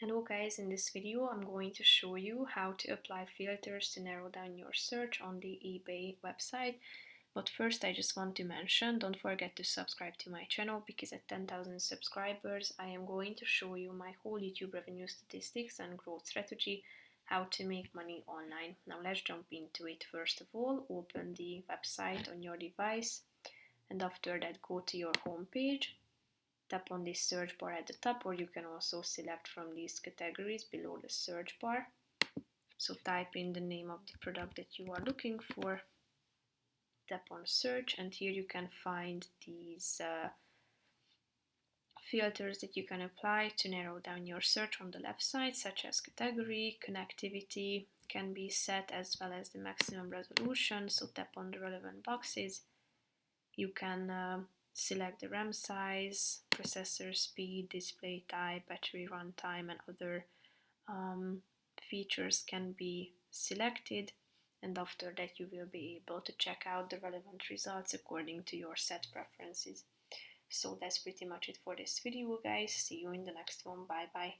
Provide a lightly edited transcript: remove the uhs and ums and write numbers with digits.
Hello guys, in this video I'm going to show you how to apply filters to narrow down your search on the eBay website. But first I just want to mention, don't forget to subscribe to my channel because at 10,000 subscribers I am going to show you my whole YouTube revenue statistics and growth strategy, how to make money online. Now let's jump into it. First of all, open the website on your device and after that go to your home page. Tap on this search bar at the top, or you can also select from these categories below the search bar. So type in the name of the product that you are looking for, tap on search, and here you can find these filters that you can apply to narrow down your search on the left side, such as category, connectivity can be set, as well as the maximum resolution. So tap on the relevant boxes. You can select the RAM size, processor speed, display type, battery runtime, and other features can be selected, and after that you will be able to check out the relevant results according to your set preferences. So that's pretty much it for this video guys. See you in the next one. Bye bye.